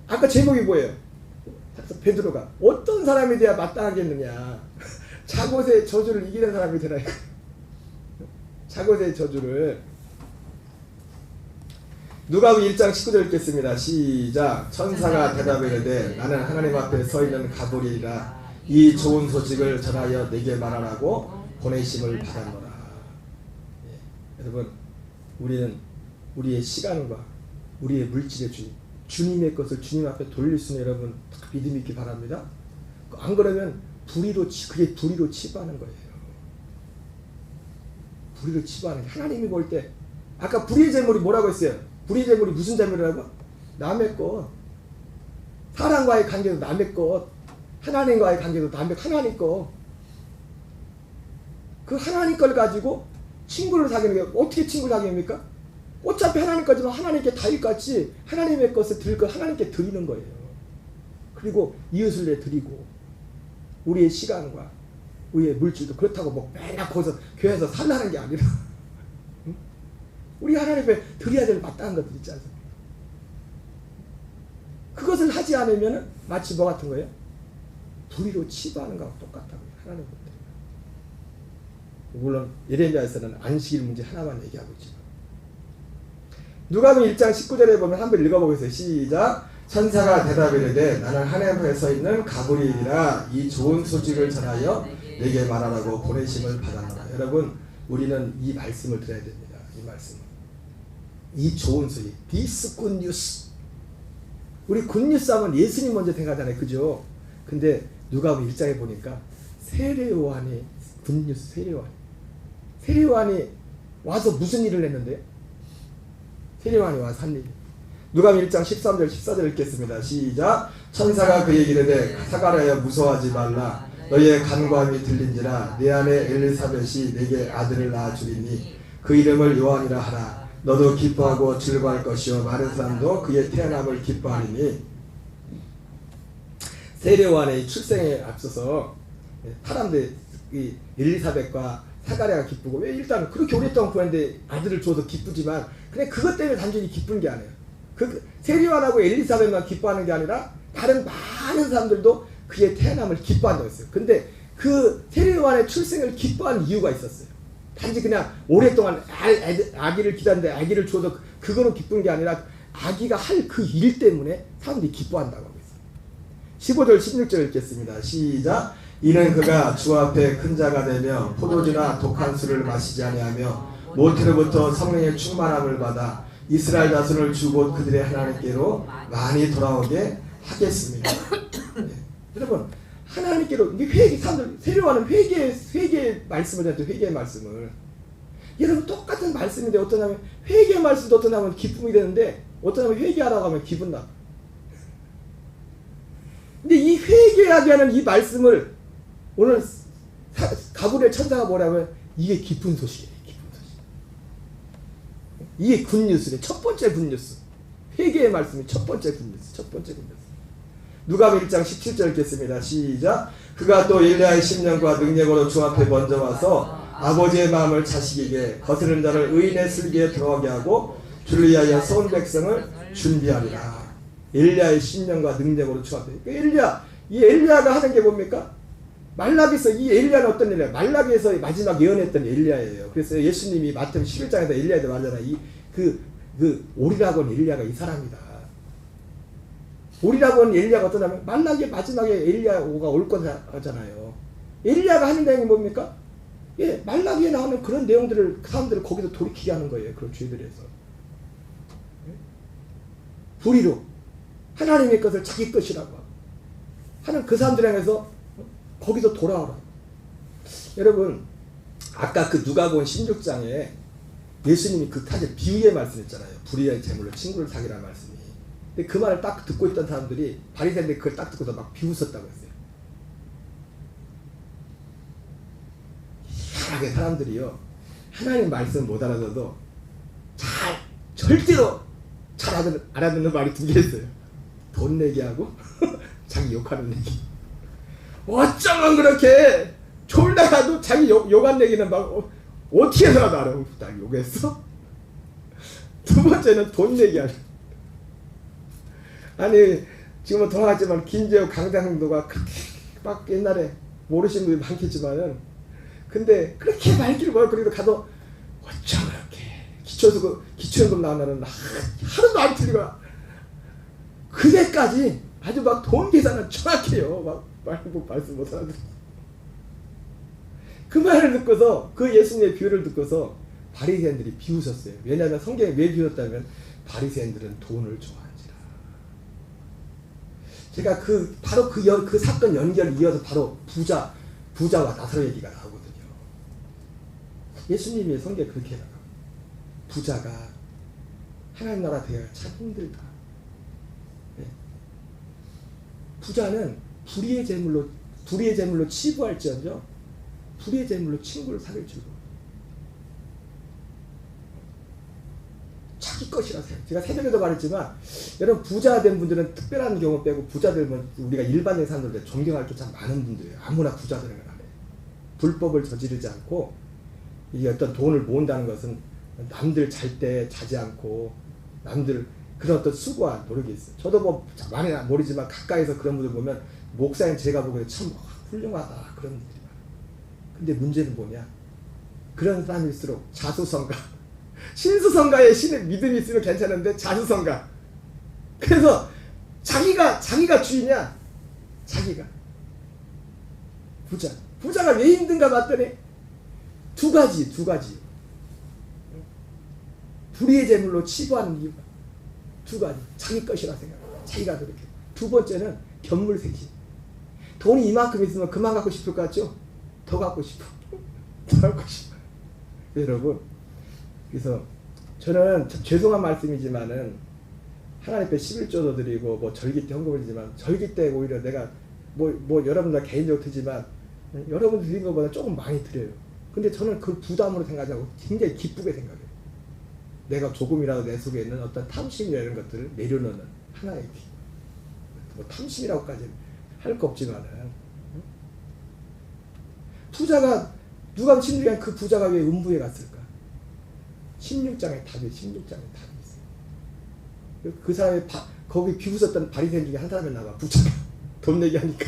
아까 제목이 뭐예요? 그래서 베드로가 어떤 사람이 돼야 마땅하겠느냐. 자곳의 저주를 이기는 사람이 되라. 자곳의 저주를. 누가복음 1장 19절 읽겠습니다. 시작. 천사가 대답해 이르되 나는 하나님 앞에 서 있는 가브리엘이라 이 좋은 소식을 전하여 내게 말하라고 보내심을 받았노라. 예. 여러분, 우리는 우리의 시간과 우리의 물질의 주님의 것을 주님 앞에 돌릴 수 있는 여러분 믿음이 있기 바랍니다. 안 그러면 그게 불의로 치부하는 거예요. 불의로 치부하는 게 하나님이 볼 때 아까 불의의 재물이 뭐라고 했어요? 불의의 재물이 무슨 재물이라고? 남의 것. 사람과의 관계도 남의 것. 하나님과의 관계도 남의 하나님 것. 그 하나님 걸 가지고 친구를 사귀는 게 어떻게 친구를 사귀입니까? 어차피 하나님 거지만 하나님께 다윗같이 하나님의 것을 하나님께 드리는 거예요. 그리고 이웃을 내 드리고 우리의 시간과 우리의 물질도 그렇다고 뭐 맨날 거기서 교회에서 살라는 게 아니라 응? 우리 하나님 앞에 드려야 될 마땅한 것들 있지 않습니까? 그것을 하지 않으면 마치 뭐 같은 거예요? 불의로 치부하는 거하고 똑같다고요. 하나님 볼 때. 물론 예레미야에서는 안식일 문제 하나만 얘기하고 있지만 누가복음 1장 19절에 보면 한번 읽어보겠어요. 시작. 천사가 대답이르되 나는 하나님 앞에 서 있는 가브리엘이라 이 좋은 소식을 전하여 내게 말하라고 보내심을 받았노라. 여러분, 우리는 이 말씀을 들어야 됩니다. 이 말씀을. 이 좋은 소식. This good news. 우리 굿뉴스 하면 예수님 먼저 생각하잖아요. 그죠? 근데 누가복음 1장에 보니까 세례요한이 굿뉴스 세례요한이 와서 무슨 일을 했는데? 세례요한이 와서 한 일. 누가복음 1장 13절 14절 읽겠습니다. 시작. 천사가 그에게 이르되 사가랴여 무서워하지 말라. 너희의 간구함이 들린지라 내 아내 엘리사벳이 내게 아들을 낳아주리니 그 이름을 요한이라 하라. 너도 기뻐하고 즐거워할 것이요 많은 사람도 그의 태어남을 기뻐하리니. 세례요한의 출생에 앞서서 사람들 이 엘리사벳과 사가랴가 기쁘고 왜 일단 그렇게 오랫동안 구했는데 아들을 줘서 기쁘지만 그냥 그것 때문에 단순히 기쁜 게 아니에요. 그 세례요한하고 엘리사벳만 기뻐하는 게 아니라 다른 많은 사람들도 그의 태어남을 기뻐한다고 했어요. 근데 그 세례요한의 출생을 기뻐하는 이유가 있었어요. 단지 그냥 오랫동안 아기를 기다리는데 아기를 줘서 그거로 기쁜 게 아니라 아기가 할 그 일 때문에 사람들이 기뻐한다고 하고 있어요. 15절 16절 읽겠습니다. 시작. 이는 그가 주 앞에 큰 자가 되며 포도주나 독한 술을 마시지 아니하며 모태로부터 성령의 충만함을 받아 이스라엘 자손을 주곧 그들의 하나님께로 많이 돌아오게 하겠습니다. 네. 여러분, 하나님께로 사람들 세례요한은 회개의 말씀을 했죠. 회개의 말씀을. 여러분, 똑같은 말씀인데 어떤 하면 회개의 말씀도 어떤 하면 기쁨이 되는데 어떤 하면 회개하라고 하면 기분 나. 근데 이 회개하게 하는 이 말씀을 오늘 가브리엘 천사가 뭐라면 이게 기쁜 소식이에요. 기쁜 소식. 이게 굿뉴스래. 첫 번째 굿뉴스. 회개의 말씀이 첫 번째 굿뉴스. 첫 번째 굿뉴스. 누가복음 1장 17절 읽겠습니다. 시작. 그가 또 엘리야의 심령과 능력으로 주 앞에 먼저 와서 아버지의 마음을 자식에게 거스르는 자를 의인의 슬기에 들어가게 하고 주를 위하여 선 백성을 준비하리라. 엘리야의 심령과 능력으로 주 앞에. 이 엘리야가 하는 게 뭡니까? 말라기에서 이 엘리야는 어떤 엘리야? 말라기에서 마지막 예언했던 엘리야예요. 그래서 예수님이 마태복음 11장에서 엘리야에 대해 말하잖아. 그 오리라고 하는 엘리야가 이 사람이다. 오리라고 하는 엘리야가 어떠냐면 말라기의 마지막에 엘리야가 올 거잖아요. 엘리야가 하는 내용이 뭡니까? 예, 말라기에 나오는 그런 내용들을 사람들을 거기서 돌이키게 하는 거예요. 그런 죄들에서. 불의로 하나님의 것을 자기 것이라고 하는 그 사람들 향해서 거기서 돌아오라. 여러분, 아까 그 누가복음 16장에 예수님이 그 사실 비유의 말씀했잖아요. 불의의 재물로 친구를 사귀라는 말씀이. 근데 그 말을 딱 듣고 있던 사람들이 바리새인들이 그걸 딱 듣고서 막 비웃었다고 했어요. 희한하게 사람들이요, 하나님 말씀 못 알아들어도 절대로 잘 알아듣는 말이 두 개 있어요. 돈 내기 하고 자기 욕하는 얘기. 어쩌면 그렇게 졸다가도 자기 욕한 얘기는 막 어떻게 해서라도 알아. 나 욕했어? 두 번째는 돈 내기 하는. 아니 지금은 돌아갔지만 김재호 강장도가 그렇게 막 옛날에 모르시는 분들이 많겠지만은 근데 그렇게 말귀를 그래도 가도 어쩜 그렇게 기초연금 나온 날은 하루도 안 틀리고 그때까지 아주 막 돈 계산은 정확해요. 막 말씀 못하는 그 말을 듣고서 그 예수님의 비유를 듣고서 바리새인들이 비웃었어요. 왜냐하면 성경에 왜 비웃었다면 바리새인들은 돈을 좋아한지라. 제가 바로 그 사건 연결 이어서 바로 부자와 나사로 얘기가 나오거든요. 예수님이 성경에 그렇게 나가요. 부자가 하나님 나라 되어야 참 힘들다. 네. 부자는 불의의 재물로 치부할지언정 불의의 재물로 친구를 사귈 줄도 자기 것이라 생각. 제가 새벽에도 말했지만 여러분 부자 된 분들은 특별한 경우 빼고 부자들은 우리가 일반적인 사람들한테 존경할 게 참 많은 분들이에요. 아무나 부자 되는 건 아니에요. 불법을 저지르지 않고 이게 어떤 돈을 모은다는 것은 남들 잘 때 자지 않고 남들 그런 어떤 수고와 노력이 있어요. 저도 뭐 많이 모르지만 가까이서 그런 분들 보면 목사님 제가 보기에 참 훌륭하다 그런 분들이 많아요. 근데 문제는 뭐냐? 그런 사람일수록 자수성가 신수성가에 신의 믿음이 있으면 괜찮은데 자수성가. 그래서 자기가 주인이야. 자기가 부자가 왜 힘든가 봤더니 두 가지 불의의 재물로 치부하는 이유가 두 가지. 자기 것이라 생각해. 자기가 그렇게. 두 번째는 견물색심. 돈이 이만큼 있으면 그만 갖고 싶을 것 같죠? 더 갖고 싶어. 여러분, 그래서 저는 참 죄송한 말씀이지만은 하나님 앞에 11조도 드리고 뭐 절기 때 헌금을 드리지만 절기 때 오히려 내가 뭐 여러분들 개인적으로 드지만 여러분들 드린 것보다 조금 많이 드려요. 근데 저는 그 부담으로 생각하고 굉장히 기쁘게 생각해요. 내가 조금이라도 내 속에 있는 어떤 탐심이나 이런 것들을 내려놓는 하나의 길. 뭐 탐심이라고까지 할 거 없지만은 부자가 누가 16장에 그 부자가 왜 음부에 갔을까? 16장에 답이 있어요. 그 사람이 거기 비웃었던 바리새인 중에 한 사람이 나와. 부자가 돈 얘기하니까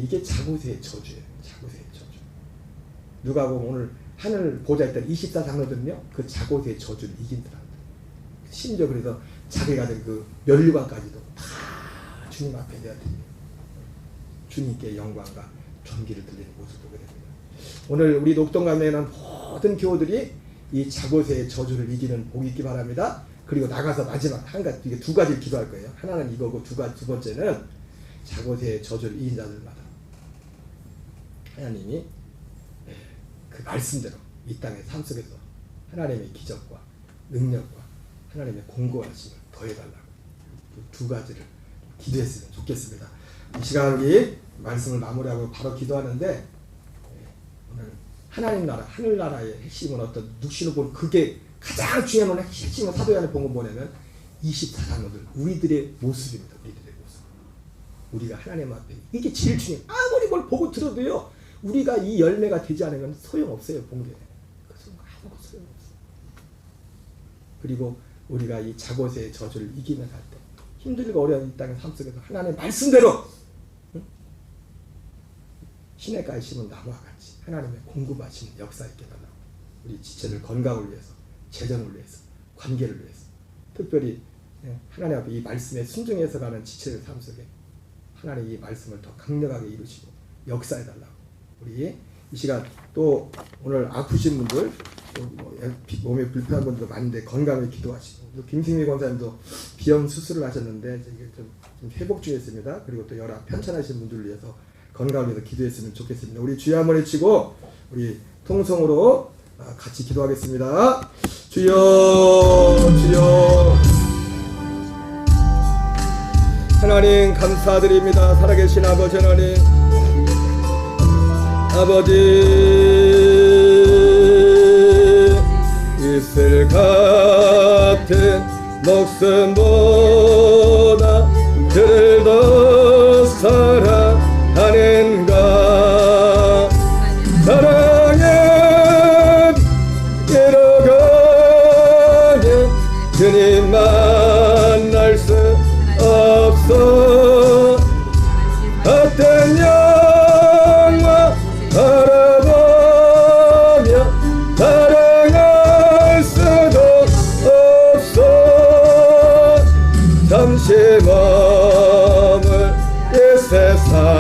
이게 자고새의 저주예요. 자고새의 저주. 누가 보면 오늘 하늘 보좌에 있던 24장로들은요 그 자고새의 저주를 이긴 사람들. 심지어 그래서 자기가 된 그 면류관까지도 다 주님 앞에 내어드립니다. 주님께 영광과 존귀를 드리는 모습을 보게 됩니다. 오늘 우리 녹동감회에는 모든 교우들이 이 자고새의 저주를 이기는 복이 있기 바랍니다. 그리고 나가서 마지막 이게 두 가지를 기도할 거예요. 하나는 이거고 두 번째는 자고새의 저주를 이긴 자들마다 하나님이 그 말씀대로 이 땅의 삶 속에서 하나님의 기적과 능력과 하나님의 공고하심을 더해달라고 두 가지를 기도했으면 좋겠습니다. 이 시간 우리 말씀을 마무리하고 바로 기도하는데 오늘 하나님 나라, 하늘나라의 핵심은 어떤 육신을 보는 그게 가장 중요한 핵심은 사도행전에 본 건 뭐냐면 24장로들 우리들의 모습입니다. 우리들의 모습. 우리가 하나님 앞에 이게 제일 중요해요. 아무리 뭘 보고 들어도요 우리가 이 열매가 되지 않으면 소용없어요. 본게 아무것도 소용없어요. 그리고 우리가 이 자고새의 저주를 이기면서 할 때 힘들고 어려운 이 땅의 삶 속에서 하나님의 말씀대로 시냇가에 심은 나무와 같이 하나님의 공급하시는 역사 있게 달라고 우리 지체들 건강을 위해서 재정을 위해서 관계를 위해서 특별히 하나님 앞에 이 말씀에 순종해서 가는 지체들 삶 속에 하나님 이 말씀을 더 강력하게 이루시고 역사해 달라고 우리 이 시간 또 오늘 아프신 분들 몸에 불편한 분들도 많은데 건강을 기도하시고 김승미 권사님도 비염 수술을 하셨는데 좀 회복 중에 있습니다. 그리고 또 여러 편찮으신 분들을 위해서 건강을 위해서 기도했으면 좋겠습니다. 우리 주여 한번 외치고 우리 통성으로 같이 기도하겠습니다. 주여 주여 하나님 감사드립니다. 살아계신 아버지 하나님 아버지 있을 같은 목숨보다 그를 더 사랑하는가 사랑에 들어가는 주님 근심함을 이 세상